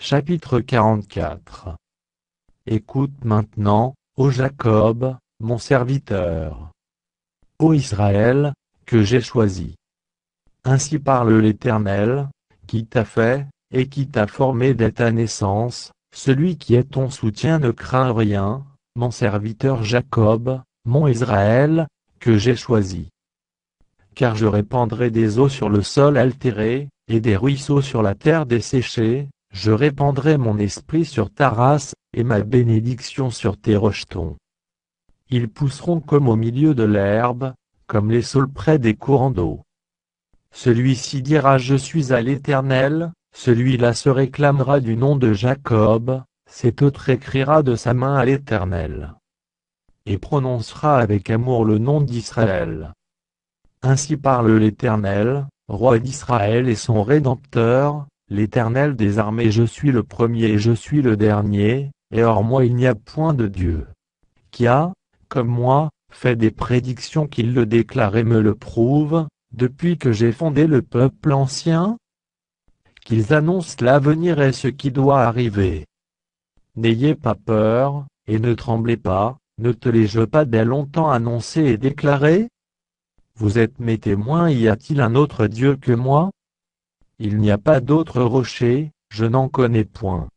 Chapitre 44. Écoute maintenant, ô Jacob, mon serviteur. Ô Israël, que j'ai choisi. Ainsi parle l'Éternel, qui t'a fait, et qui t'a formé dès ta naissance, celui qui est ton soutien ne craint rien, mon serviteur Jacob, mon Israël, que j'ai choisi. Car je répandrai des eaux sur le sol altéré, et des ruisseaux sur la terre desséchée, je répandrai mon esprit sur ta race, et ma bénédiction sur tes rejetons. Ils pousseront comme au milieu de l'herbe, comme les saules près des courants d'eau. Celui-ci dira je suis à l'Éternel, celui-là se réclamera du nom de Jacob, cet autre écrira de sa main à l'Éternel. Et prononcera avec amour le nom d'Israël. Ainsi parle l'Éternel, roi d'Israël et son Rédempteur, l'Éternel des armées. Je suis le premier et je suis le dernier, et hors moi il n'y a point de Dieu. Qui a, comme moi, fait des prédictions qu'il le déclare et me le prouve, depuis que j'ai fondé le peuple ancien? Qu'ils annoncent l'avenir et ce qui doit arriver. N'ayez pas peur, et ne tremblez pas, ne te l'ai-je pas dès longtemps annoncé et déclaré? Vous êtes mes témoins. Y a-t-il un autre Dieu que moi? Il n'y a pas d'autre rocher, je n'en connais point.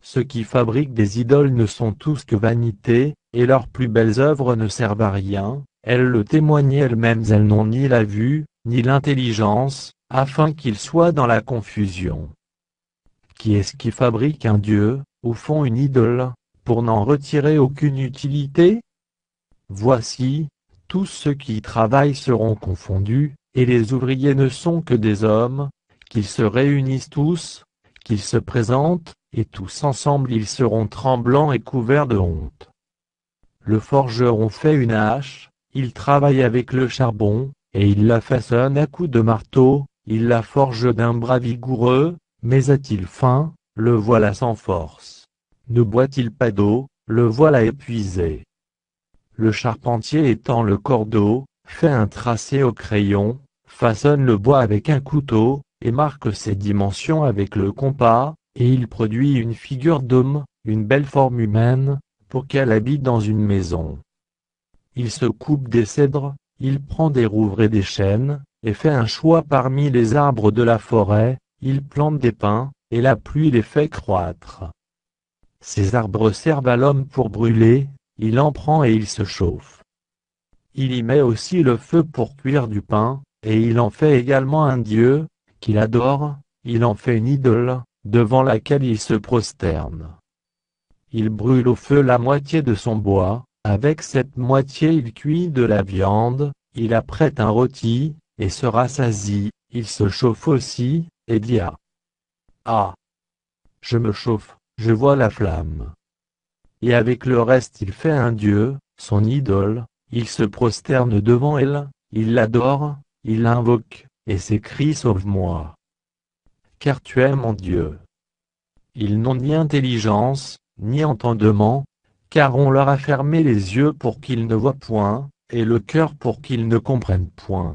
Ceux qui fabriquent des idoles ne sont tous que vanité, et leurs plus belles œuvres ne servent à rien, elles le témoignent elles-mêmes. Elles n'ont ni la vue, ni l'intelligence, afin qu'ils soient dans la confusion. Qui est-ce qui fabrique un Dieu, ou font une idole, pour n'en retirer aucune utilité? Voici, tous ceux qui y travaillent seront confondus, et les ouvriers ne sont que des hommes, qu'ils se réunissent tous, qu'ils se présentent, et tous ensemble ils seront tremblants et couverts de honte. Le forgeron fait une hache, il travaille avec le charbon, et il la façonne à coups de marteau, il la forge d'un bras vigoureux, mais a-t-il faim, le voilà sans force. Ne boit-il pas d'eau, le voilà épuisé. Le charpentier étend le cordeau, fait un tracé au crayon, façonne le bois avec un couteau, et marque ses dimensions avec le compas, et il produit une figure d'homme, une belle forme humaine, pour qu'elle habite dans une maison. Il se coupe des cèdres, il prend des rouvres et des chênes, et fait un choix parmi les arbres de la forêt, il plante des pins, et la pluie les fait croître. Ces arbres servent à l'homme pour brûler, il en prend et il se chauffe. Il y met aussi le feu pour cuire du pain, et il en fait également un dieu, qu'il adore, il en fait une idole, devant laquelle il se prosterne. Il brûle au feu la moitié de son bois, avec cette moitié il cuit de la viande, il apprête un rôti, et se rassasie, il se chauffe aussi, et dit Ah! Je me chauffe, je vois la flamme. Et avec le reste il fait un dieu, son idole, il se prosterne devant elle, il l'adore, il l'invoque, et s'écrie sauve-moi. Car tu es mon Dieu. Ils n'ont ni intelligence, ni entendement, car on leur a fermé les yeux pour qu'ils ne voient point, et le cœur pour qu'ils ne comprennent point.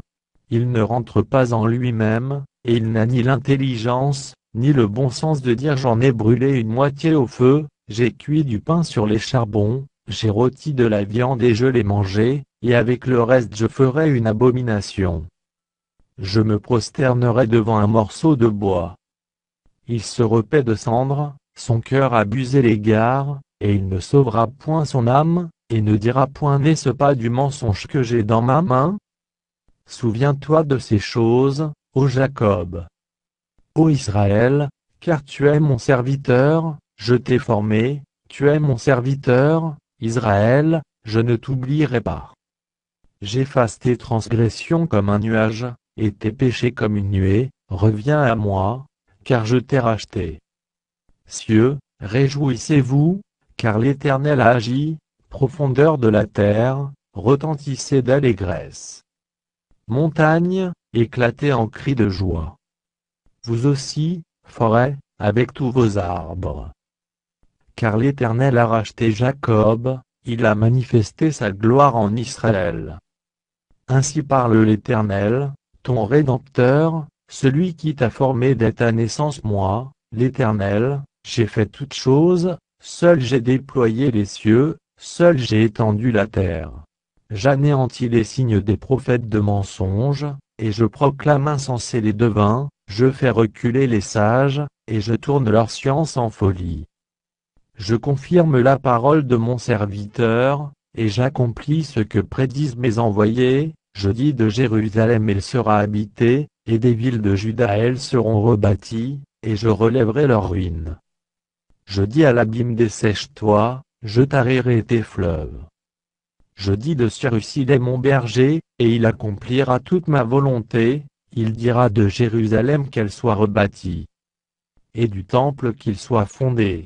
Il ne rentre pas en lui-même, et il n'a ni l'intelligence, ni le bon sens de dire j'en ai brûlé une moitié au feu, j'ai cuit du pain sur les charbons, j'ai rôti de la viande et je l'ai mangée, et avec le reste je ferai une abomination. Je me prosternerai devant un morceau de bois. Il se repaît de cendres, son cœur abusé l'égare, et il ne sauvera point son âme, et ne dira point n'est-ce pas du mensonge que j'ai dans ma main? Souviens-toi de ces choses, ô Jacob. Ô Israël, car tu es mon serviteur, je t'ai formé, tu es mon serviteur, Israël, je ne t'oublierai pas. J'efface tes transgressions comme un nuage, et tes péchés comme une nuée, reviens à moi, car je t'ai racheté. Cieux, réjouissez-vous, car l'Éternel a agi, profondeur de la terre, retentissez d'allégresse. Montagnes, éclatez en cris de joie. Vous aussi, forêts, avec tous vos arbres. Car l'Éternel a racheté Jacob, il a manifesté sa gloire en Israël. Ainsi parle l'Éternel, ton Rédempteur, celui qui t'a formé dès ta naissance. Moi, l'Éternel, j'ai fait toutes choses, seul j'ai déployé les cieux, seul j'ai étendu la terre. J'anéantis les signes des prophètes de mensonges, et je proclame insensés les devins, je fais reculer les sages, et je tourne leur science en folie. Je confirme la parole de mon serviteur, et j'accomplis ce que prédisent mes envoyés, je dis de Jérusalem elle sera habitée, et des villes de Juda elles seront rebâties, et je relèverai leurs ruines. Je dis à l'abîme dessèche-toi, je tarirai tes fleuves. Je dis de Jérusalem mon berger, et il accomplira toute ma volonté, il dira de Jérusalem qu'elle soit rebâtie, et du temple qu'il soit fondé.